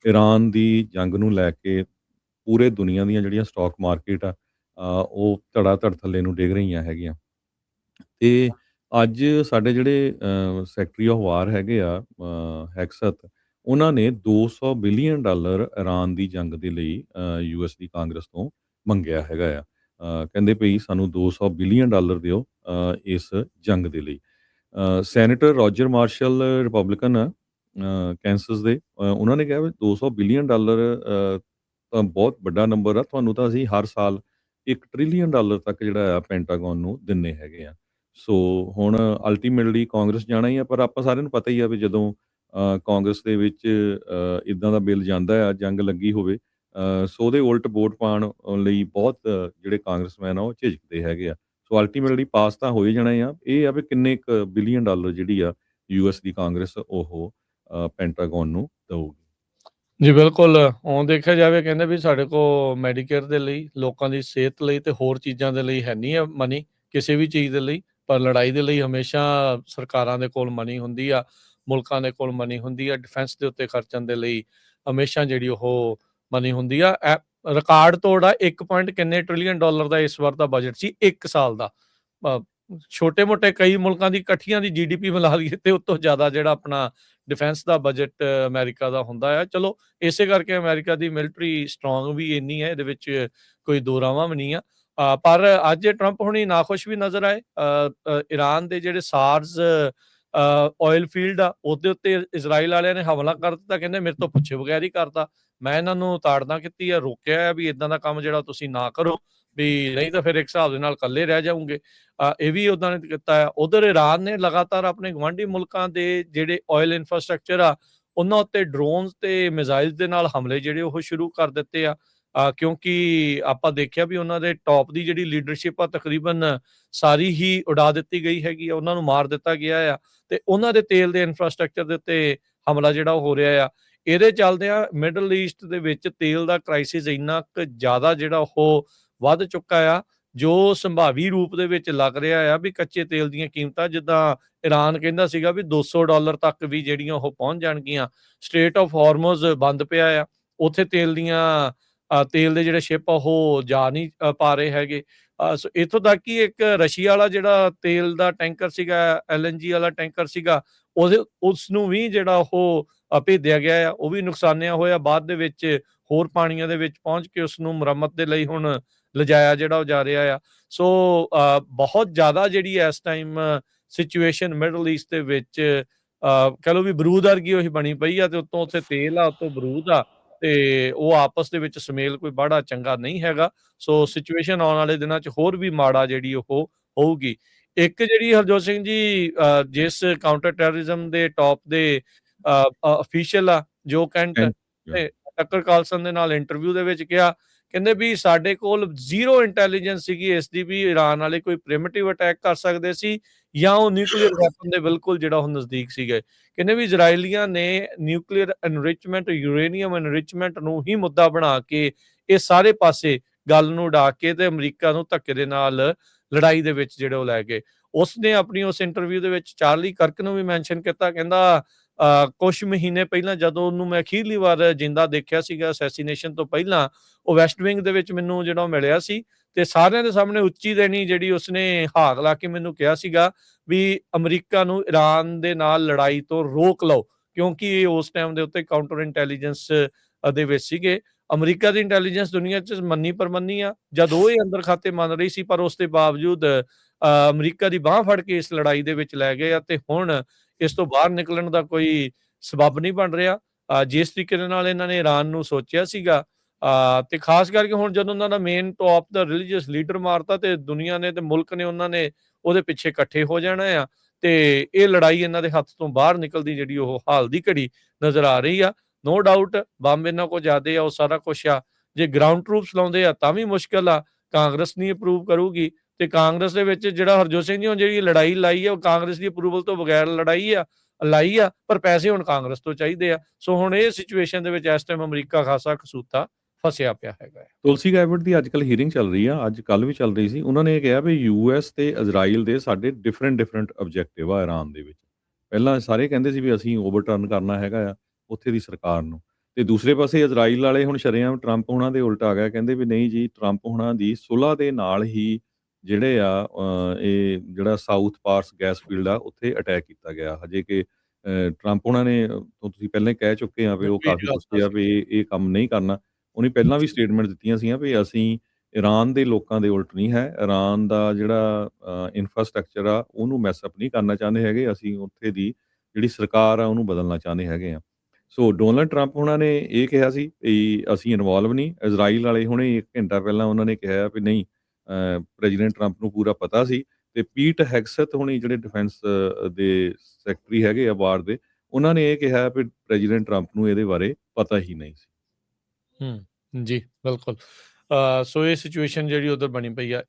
Iran ਦੀ ਜੰਗ ਨੂੰ ਲੈ ਕੇ ਪੂਰੇ ਦੁਨੀਆ ਦੀਆਂ ਜਿਹੜੀਆਂ ਸਟਾਕ ਮਾਰਕੀਟ ਆ ਉਹ ਧੜਾ ਧੜ ਥੱਲੇ ਨੂੰ ਡਿੱਗ ਰਹੀਆਂ ਹੈਗੀਆਂ। ਤੇ ਅੱਜ ਸਾਡੇ ਜਿਹੜੇ ਸੈਕਟਰੀ ਆਫ ਵਾਰ ਹੈਗੇ ਆ ਹੈਕਸਥ, ਉਹਨਾਂ ਨੇ $200 ਬਿਲੀਅਨ ਈਰਾਨ ਦੀ ਜੰਗ ਦੇ ਲਈ ਯੂਐਸ ਦੀ ਕਾਂਗਰਸ ਤੋਂ ਮੰਗਿਆ ਹੈਗਾ ਆ। ਕਹਿੰਦੇ ਭਈ ਸਾਨੂੰ $200 ਬਿਲੀਅਨ ਦਿਓ ਇਸ ਜੰਗ ਦੇ ਲਈ। ਸੈਨੇਟਰ ਰੋਜਰ ਮਾਰਸ਼ਲ ਰਿਪਬਲਿਕਨ ਆ ਕੈਂਸਸ ਦੇ, ਉਹਨਾਂ ਨੇ ਕਿਹਾ ਵੀ $200 ਬਿਲੀਅਨ ਤਾਂ ਬਹੁਤ ਵੱਡਾ ਨੰਬਰ ਆ, ਤੁਹਾਨੂੰ ਤਾਂ ਅਸੀਂ ਹਰ ਸਾਲ $1 ਟ੍ਰਿਲੀਅਨ ਤੱਕ ਜਿਹੜਾ ਆ ਪੈਂਟਾਗਨ ਨੂੰ ਦਿੰਦੇ ਹੈਗੇ ਆ। ਸੋ ਹੁਣ ਅਲਟੀਮੇਟਲੀ ਕਾਂਗਰਸ ਜਾਣਾ ਹੀ ਆ, ਪਰ ਆਪਾਂ ਸਾਰਿਆਂ ਨੂੰ ਪਤਾ ਹੀ ਆ ਵੀ ਜਦੋਂ ਕਾਂਗਰਸ ਦੇ ਵਿੱਚ ਇੱਦਾਂ ਦਾ ਬਿੱਲ ਜਾਂਦਾ ਆ, ਜੰਗ ਲੱਗੀ ਹੋਵੇ, ਸੋ ਉਹਦੇ ਉਲਟ ਵੋਟ ਪਾਉਣ ਲਈ ਬਹੁਤ ਜਿਹੜੇ ਕਾਂਗਰਸਮੈਨ ਆ ਉਹ ਝਿਜਕਦੇ ਹੈਗੇ ਆ। ਸੋ ਅਲਟੀਮੇਟਲੀ ਪਾਸ ਤਾਂ ਹੋ ਹੀ ਜਾਣਾ ਆ। ਇਹ ਆ ਵੀ ਕਿੰਨੇ ਕੁ ਬਿਲੀਅਨ ਜਿਹੜੀ ਆ ਯੂਐਸ ਦੀ ਕਾਂਗਰਸ ਉਹ ਪੈਂਟਾਗਨ ਨੂੰ ਦਊਗੀ। ਜੀ ਬਿਲਕੁਲ, ਹੁਣ ਦੇਖਿਆ ਜਾਵੇ ਕਹਿੰਦੇ ਵੀ ਸਾਡੇ ਕੋਲ ਮੈਡੀਕੇਅਰ ਦੇ ਲਈ, ਲੋਕਾਂ ਦੀ ਸਿਹਤ ਲਈ ਤੇ ਹੋਰ ਚੀਜ਼ਾਂ ਦੇ ਲਈ ਹੈ ਨਹੀਂ ਆ ਮਨੀ, ਕਿਸੇ ਵੀ ਚੀਜ਼ ਦੇ ਲਈ, ਪਰ ਲੜਾਈ ਦੇ ਲਈ ਹਮੇਸ਼ਾ ਸਰਕਾਰਾਂ ਦੇ ਕੋਲ ਮਨੀ ਹੁੰਦੀ ਆ, ਮੁਲਕਾਂ ਦੇ ਕੋਲ ਮਨੀ ਹੁੰਦੀ ਆ, ਡਿਫੈਂਸ ਦੇ ਉੱਤੇ ਖਰਚਣ ਦੇ ਲਈ ਹਮੇਸ਼ਾ ਜਿਹੜੀ ਉਹ ਮਨੀ ਹੁੰਦੀ ਆ। ਰਿਕਾਰਡ ਤੋੜ ਆ, 1 ਪੁਆਇੰਟ ਕਿੰਨੇ ਟ੍ਰਿਲੀਅਨ ਡਾਲਰ ਦਾ ਇਸ ਵਾਰ ਦਾ ਬਜਟ ਸੀ 1 ਸਾਲ ਦਾ। ਛੋਟੇ-ਮੋਟੇ ਕਈ ਮੁਲਕਾਂ ਦੀ ਇਕੱਠੀਆਂ ਦੀ ਜੀਡੀਪੀ ਮਿਲਾ ਲਈਏ ਤੇ ਉਸ ਤੋਂ ਜ਼ਿਆਦਾ ਜਿਹੜਾ ਆਪਣਾ ਡਿਫੈਂਸ ਦਾ ਬਜਟ ਅਮਰੀਕਾ ਦਾ ਹੁੰਦਾ ਆ। ਚਲੋ ਇਸੇ ਕਰਕੇ ਅਮਰੀਕਾ ਦੀ ਮਿਲਟਰੀ ਸਟਰੋਂਗ ਵੀ ਇੰਨੀ ਹੈ, ਇਹਦੇ ਵਿੱਚ ਕੋਈ ਦੋ ਰਾਵਾਂ ਵੀ ਨਹੀਂ ਆ। ਪਰ ਅੱਜ ਟਰੰਪ ਹੁਣੀ ਨਾਖੁਸ਼ ਵੀ ਨਜ਼ਰ ਆਏ। ਈਰਾਨ ਦੇ ਜਿਹੜੇ ਸਾਰਜ਼ ਆਇਲ ਫੀਲਡ ਆ, ਉਹਦੇ ਉੱਤੇ ਇਜ਼ਰਾਈਲ ਵਾਲਿਆਂ ਨੇ ਹਮਲਾ ਕਰ ਦਿੱਤਾ, ਕਹਿੰਦੇ ਮੇਰੇ ਤੋਂ ਪੁੱਛੇ ਬਗੈਰ ਹੀ ਕਰਤਾ, ਮੈਂ ਇਹਨਾਂ ਨੂੰ ਤਾੜਨਾ ਕੀਤੀ ਆ, ਰੋਕਿਆ ਆ ਵੀ ਇਦਾਂ ਦਾ ਕੰਮ ਜਿਹੜਾ ਤੁਸੀਂ ਨਾ ਕਰੋ, ਵੀ ਨਹੀਂ ਤਾਂ ਫਿਰ ਇੱਕ ਹਿਸਾਬ ਦੇ ਨਾਲ ਇਕੱਲੇ ਰਹਿ ਜਾਊਂਗੇ। ਇਹ ਵੀ ਉਹਨਾਂ ਨੇ ਕੀਤਾ ਆ। ਉਧਰ ਈਰਾਨ ਨੇ ਲਗਾਤਾਰ ਆਪਣੇ ਗੁਆਂਢੀ ਮੁਲਕਾਂ ਦੇ ਜਿਹੜੇ ਆਇਲ ਇਨਫਰਾਸਟ੍ਰਕਚਰ ਆ, ਉਹਨਾਂ ਉੱਤੇ ਡਰੋਨਸ ਤੇ ਮਿਜ਼ਾਈਲ ਦੇ ਨਾਲ ਹਮਲੇ ਜਿਹੜੇ ਉਹ ਸ਼ੁਰੂ ਕਰ ਦਿੱਤੇ ਆ। ਕਿਉਂਕਿ ਆਪਾਂ ਦੇਖਿਆ ਵੀ ਉਹਨਾਂ ਦੇ ਟੌਪ ਦੀ ਜਿਹੜੀ ਲੀਡਰਸ਼ਿਪ ਆ ਤਕਰੀਬਨ ਸਾਰੀ ਹੀ ਉਡਾ ਦਿੱਤੀ ਗਈ ਹੈਗੀ ਆ, ਉਹਨਾਂ ਨੂੰ ਮਾਰ ਦਿੱਤਾ ਗਿਆ ਆ, ਤੇ ਉਹਨਾਂ ਦੇ ਤੇਲ ਦੇ ਇਨਫਰਾਸਟ੍ਰਕਚਰ ਦੇ ਉੱਤੇ ਹਮਲਾ ਜਿਹੜਾ ਉਹ ਹੋ ਰਿਹਾ ਆ। ਇਹਦੇ ਚੱਲਦਿਆਂ ਮਿਡਲ ਈਸਟ ਦੇ ਵਿੱਚ ਤੇਲ ਦਾ ਕ੍ਰਾਈਸਿਸ ਇੰਨਾ ਕੁ ਜ਼ਿਆਦਾ ਜਿਹੜਾ ਉਹ ਵੱਧ ਚੁੱਕਾ ਆ, ਜੋ ਸੰਭਾਵੀ ਰੂਪ ਦੇ ਵਿੱਚ ਲੱਗ ਰਿਹਾ ਆ ਵੀ ਕੱਚੇ ਤੇਲ ਦੀਆਂ ਕੀਮਤਾਂ, ਜਿੱਦਾਂ ਈਰਾਨ ਕਹਿੰਦਾ ਸੀਗਾ ਵੀ $200 ਤੱਕ ਵੀ ਜਿਹੜੀਆਂ ਉਹ ਪਹੁੰਚ ਜਾਣਗੀਆਂ। ਸਟ੍ਰੇਟ ਆਫ ਹਾਰਮੋਜ਼ ਬੰਦ ਪਿਆ ਆ, ਉੱਥੇ ਤੇਲ ਦੇ ਜਿਹੜੇ ਸ਼ਿਪ ਆ ਉਹ ਜਾ ਨਹੀਂ ਪਾ ਰਹੇ ਹੈਗੇ। ਸੋ ਇੱਥੋਂ ਤੱਕ ਕਿ ਇੱਕ ਰਸ਼ੀਆ ਵਾਲਾ ਜਿਹੜਾ ਤੇਲ ਦਾ ਟੈਂਕਰ ਸੀਗਾ, LNG ਵਾਲਾ ਟੈਂਕਰ ਸੀਗਾ, ਉਸ ਨੂੰ ਵੀ ਜਿਹੜਾ ਉਹ ਭੇਜਿਆ ਗਿਆ ਆ, ਉਹ ਵੀ ਨੁਕਸਾਨਿਆ ਹੋਇਆ। ਬਾਅਦ ਦੇ ਵਿੱਚ ਹੋਰ ਪਾਣੀਆਂ ਦੇ ਵਿੱਚ ਪਹੁੰਚ ਕੇ ਉਸ ਨੂੰ ਮੁਰੰਮਤ ਦੇ ਲਈ ਹੁਣ ਲਿਜਾਇਆ ਜਿਹੜਾ ਉਹ ਜਾ ਰਿਹਾ ਆ। ਸੋ ਬਹੁਤ ਜ਼ਿਆਦਾ ਜਿਹੜੀ ਇਸ ਟਾਈਮ ਸਿਚੁਏਸ਼ਨ ਮਿਡਲ ਈਸਟ ਦੇ ਵਿੱਚ ਕਹਿ ਲਓ ਵੀ ਬਰੂਦ ਵਰਗੀ ਉਹੀ ਬਣੀ ਪਈ ਆ, ਤੇ ਉੱਤੋਂ ਉੱਥੇ ਤੇਲ ਆ, ਉੱਤੋਂ ਬਰੂਦ ਆ, ਤੇ ਉਹ ਆਪਸ ਦੇ ਵਿੱਚ ਸੁਮੇਲ ਕੋਈ ਬੜਾ ਚੰਗਾ ਨਹੀਂ ਹੈਗਾ। ਸੋ ਸਿਚੁਏਸ਼ਨ ਆਉਣ ਵਾਲੇ ਦਿਨਾਂ 'ਚ ਹੋਰ ਵੀ ਮਾੜਾ ਜਿਹੜੀ ਉਹ ਹੋਊਗੀ। ਇੱਕ ਜਿਹੜੀ ਹਰਜੋਤ ਸਿੰਘ ਜੀ ਜਿਸ ਕਾਊਂਟਰ ਟੈਰਰਿਜ਼ਮ ਦੇ ਟੌਪ ਦੇ ਅਫੀਸ਼ੀਅਲ ਆ, ਜੋ ਕੈਂਟ ਨੇ ਟੱਕਰ ਕਾਰਲਸਨ ਦੇ ਨਾਲ ਇੰਟਰਵਿਊ ਦੇ ਵਿੱਚ ਕਿਹਾ, ਕਹਿੰਦੇ ਵੀ ਸਾਡੇ ਕੋਲ ਜ਼ੀਰੋ ਇੰਟੈਲੀਜੈਂਸ ਸੀਗੀ ਇਸ ਦੀ ਵੀ ਈਰਾਨ ਵਾਲੇ ਕੋਈ ਪ੍ਰਿਮਿਟਿਵ ਅਟੈਕ ਕਰ ਸਕਦੇ ਸੀ ਜਾਂ ਉਹ ਨਿਊਕਲੀਅਰ ਵੈਪਨ ਦੇ ਬਿਲਕੁਲ ਜਿਹੜਾ ਉਹ ਨਜ਼ਦੀਕ ਸੀਗੇ। ਕਹਿੰਦੇ ਵੀ ਇਜ਼ਰਾਈਲੀਆਂ ਨੇ ਨਿਊਕਲੀਅਰ ਐਨਰਿਚਮੈਂਟ, ਯੂਰੇਨੀਅਮ ਐਨਰਿਚਮੈਂਟ ਨੂੰ ਹੀ ਮੁੱਦਾ ਬਣਾ ਕੇ ਇਹ ਸਾਰੇ ਪਾਸੇ ਗੱਲ ਨੂੰ ਉਡਾ ਕੇ ਤੇ ਅਮਰੀਕਾ ਨੂੰ ਧੱਕੇ ਦੇ ਨਾਲ ਲੜਾਈ ਦੇ ਵਿੱਚ ਜਿਹੜੇ ਉਹ ਲੈ ਗਏ। ਉਸਨੇ ਆਪਣੀ ਉਸ ਇੰਟਰਵਿਊ ਦੇ ਵਿੱਚ ਚਾਰਲੀ ਕਰਕ ਨੂੰ ਵੀ ਮੈਂਸ਼ਨ ਕੀਤਾ, ਕਹਿੰਦਾ ਕੁਛ ਮਹੀਨੇ ਪਹਿਲਾਂ ਜਦੋਂ ਉਹਨੂੰ ਮੈਂ ਅਖੀਰਲੀ ਵਾਰ ਜਿੰਦਾ ਦੇਖਿਆ ਸੀਗਾ ਅਸੈਸੀਨੇਸ਼ਨ ਤੋਂ ਪਹਿਲਾਂ, ਉਹ ਵੈਸਟ ਵਿੰਗ ਦੇ ਵਿੱਚ ਮੈਨੂੰ ਜਿਹੜਾ ਉਹ ਮਿਲਿਆ ਸੀ, ਤੇ ਸਾਰਿਆਂ ਦੇ ਸਾਹਮਣੇ ਉੱਚੀ ਦੇਣੀ ਜਿਹੜੀ ਉਸਨੇ ਹਾਕ ਲਾ ਕੇ ਮੈਨੂੰ ਕਿਹਾ ਸੀਗਾ ਵੀ ਅਮਰੀਕਾ ਨੂੰ ਈਰਾਨ ਦੇ ਨਾਲ ਲੜਾਈ ਤੋਂ ਰੋਕ ਲਓ, ਕਿਉਂਕਿ ਉਸ ਟਾਈਮ ਦੇ ਉੱਤੇ ਕਾਊਂਟਰ ਇੰਟੈਲੀਜੈਂਸ ਦੇ ਵਿੱਚ ਸੀਗੇ। ਅਮਰੀਕਾ ਦੀ ਇੰਟੈਲੀਜੈਂਸ ਦੁਨੀਆ 'ਚ ਮੰਨੀ ਪਰਮੰਨੀ ਆ, ਜਦ ਉਹ ਇਹ ਅੰਦਰ ਖਾਤੇ ਮੰਨ ਰਹੀ ਸੀ, ਪਰ ਉਸ ਦੇ ਬਾਵਜੂਦ ਅਮਰੀਕਾ ਦੀ ਬਾਂਹ ਫੜ ਕੇ ਇਸ ਲੜਾਈ ਦੇ ਵਿੱਚ ਲੈ ਗਏ ਆ, ਤੇ ਹੁਣ ਇਸ ਤੋਂ ਬਾਹਰ ਨਿਕਲਣ ਦਾ ਕੋਈ ਸਬੱਬ ਨਹੀਂ ਬਣ ਰਿਹਾ। ਜਿਸ ਤਰੀਕੇ ਦੇ ਨਾਲ ਇਹਨਾਂ ਨੇ ਈਰਾਨ ਨੂੰ ਸੋਚਿਆ ਸੀਗਾ, ਤੇ ਖਾਸ ਕਰਕੇ ਹੁਣ ਜਦੋਂ ਉਹਨਾਂ ਦਾ ਮੇਨ ਟੌਪ ਦਾ ਰਿਲੀਜੀਅਸ ਲੀਡਰ ਮਾਰਤਾ, ਤੇ ਦੁਨੀਆ ਨੇ ਤੇ ਮੁਲਕ ਨੇ ਉਹਨਾਂ ਨੇ ਉਹਦੇ ਪਿੱਛੇ ਇਕੱਠੇ ਹੋ ਜਾਣਾ ਆ, ਤੇ ਇਹ ਲੜਾਈ ਇਹਨਾਂ ਦੇ ਹੱਥ ਤੋਂ ਬਾਹਰ ਨਿਕਲਦੀ ਜਿਹੜੀ ਉਹ ਹਾਲ ਦੀ ਘੜੀ ਨਜ਼ਰ ਆ ਰਹੀ ਆ। ਨੋ ਡਾਊਟ ਬੰਬ ਇਹਨਾਂ ਕੋਲ ਜ਼ਿਆਦੇ ਆ, ਉਹ ਸਾਰਾ ਕੁਛ ਆ। ਜੇ ਗਰਾਊਂਡ ਟਰੂਪਸ ਲਾਉਂਦੇ ਆ ਤਾਂ ਵੀ ਮੁਸ਼ਕਲ ਆ, ਕਾਂਗਰਸ ਨਹੀਂ ਅਪਰੂਵ ਕਰੂਗੀ, ਤੇ ਕਾਂਗਰਸ ਦੇ ਵਿੱਚ ਜਿਹੜਾ ਹਰਜੋਤ ਸਿੰਘ ਜੀ ਹੁਣ ਜਿਹੜੀ ਲੜਾਈ ਲਾਈ ਆ, ਉਹ ਕਾਂਗਰਸ ਦੀ ਅਪਰੂਵਲ ਤੋਂ ਬਗੈਰ ਲਾਈ ਆ, ਪਰ ਪੈਸੇ ਹੁਣ ਕਾਂਗਰਸ ਤੋਂ ਚਾਹੀਦੇ ਆ। ਸੋ ਹੁਣ ਇਹ ਸਿਚੁਏਸ਼ਨ ਦੇ ਵਿੱਚ ਇਸ ਟਾਈਮ ਅਮਰੀਕਾ ਖਾਸਾ ਕਸੂਤਾ ਫਸਿਆ ਪਿਆ ਹੈਗਾ। ਤੁਲਸੀ ਗੈਬਟ ਦੀ ਅੱਜ-ਕੱਲ੍ਹ ਹੀਅਰਿੰਗ ਚੱਲ ਰਹੀ ਆ, ਅੱਜ ਕੱਲ੍ਹ ਵੀ ਚੱਲ ਰਹੀ ਸੀ। ਉਹਨਾਂ ਨੇ ਇਹ ਕਿਹਾ ਵੀ ਯੂਐਸ ਤੇ ਇਜ਼ਰਾਈਲ ਦੇ ਸਾਡੇ ਡਿਫਰੈਂਟ ਆਬਜੈਕਟਿਵ ਆ ਈਰਾਨ ਦੇ ਵਿੱਚ। ਪਹਿਲਾਂ ਸਾਰੇ ਕਹਿੰਦੇ ਸੀ ਵੀ ਅਸੀਂ ਓਵਰਟਰਨ ਕਰਨਾ ਹੈਗਾ ਆ ਉੱਥੇ ਦੀ ਸਰਕਾਰ ਨੂੰ। ਤੇ ਦੂਸਰੇ ਪਾਸੇ ਇਜ਼ਰਾਈਲ ਵਾਲੇ ਹੁਣ ਸ਼ਰੇਆਮ ਟਰੰਪ ਹੋਣਾ ਦੇ ਉਲਟ ਆ ਗਿਆ, ਕਹਿੰਦੇ ਵੀ ਨਹੀਂ ਜੀ, ਟਰੰਪ ਹੋਣਾ ਦੀ ਸੁਲ੍ਹਾ ਦੇ ਨਾਲ ਹੀ ਜਿਹੜੇ ਆ ਇਹ ਜਿਹੜਾ ਸਾਊਥ ਪਾਰਸ ਗੈਸ ਫੀਲਡ ਆ ਉੱਥੇ ਅਟੈਕ ਕੀਤਾ ਗਿਆ। ਹਜੇ ਕਿ ਟਰੰਪ ਹੋਣਾ ਨੇ ਤੁਸੀਂ ਪਹਿਲਾਂ ਹੀ ਕਹਿ ਚੁੱਕੇ ਆ ਵੀ ਉਹ ਰਿਪੀਟ ਕਾਫੀ ਕਰਤਾ ਗੁੱਸੇ ਆ ਸੀ। ਵੀ ਇਹ ਕੰਮ ਨਹੀਂ ਕਰਨਾ। ਉਹਨੇ ਪਹਿਲਾਂ ਵੀ ਸਟੇਟਮੈਂਟ ਦਿੱਤੀਆਂ ਸੀਗੀਆਂ ਵੀ ਅਸੀਂ ਈਰਾਨ ਦੇ ਲੋਕਾਂ ਦੇ ਉਲਟ ਨਹੀਂ ਹੈ, ਈਰਾਨ ਦਾ ਜਿਹੜਾ ਇਨਫਰਾਸਟਰਕਚਰ ਆ ਉਹਨੂੰ ਮੈਸ ਅਪ ਨਹੀਂ ਕਰਨਾ ਚਾਹੁੰਦੇ ਹੈਗੇ, ਅਸੀਂ ਉੱਥੇ ਦੀ ਜਿਹੜੀ ਸਰਕਾਰ ਆ ਉਹਨੂੰ ਬਦਲਣਾ ਚਾਹੁੰਦੇ ਹੈਗੇ ਆ। ਸੋ ਡੋਨਲਡ ਟਰੰਪ ਹੋਣਾ ਨੇ ਇਹ ਕਿਹਾ ਸੀ ਵੀ ਅਸੀਂ ਇਨਵੋਲਵ ਨਹੀਂ। ਇਜ਼ਰਾਈਲ ਵਾਲੇ ਹੁਣੇ 1 ਘੰਟਾ ਪਹਿਲਾਂ ਉਹਨਾਂ ਨੇ ਕਿਹਾ ਵੀ ਨਹੀਂ, ਪ੍ਰੈਜ਼ੀਡੈਂਟ ਟਰੰਪ ਨੂੰ ਪੂਰਾ ਪਤਾ ਸੀ। ਤੇ ਪੀਟ ਹੈਗਸਥ ਹੋਣੀ ਜਿਹੜੇ ਡਿਫੈਂਸ ਦੇ ਸੈਕਟਰੀ ਹੈਗੇ ਆ ਵਾਰ ਦੇ, ਉਹਨਾਂ ਨੇ ਇਹ ਕਿਹਾ ਵੀ ਪ੍ਰੈਜ਼ੀਡੈਂਟ ਟਰੰਪ ਨੂੰ ਇਹਦੇ ਬਾਰੇ ਪਤਾ ਹੀ ਨਹੀਂ ਸੀ। ਜੀ, ਬਿਲਕੁਲ। ਸੋ ਇਹ ਸਿਚੁਏਸ਼ਨ ਜਿਹੜੀ ਉਧਰ ਬਣੀ ਪਈ ਆ।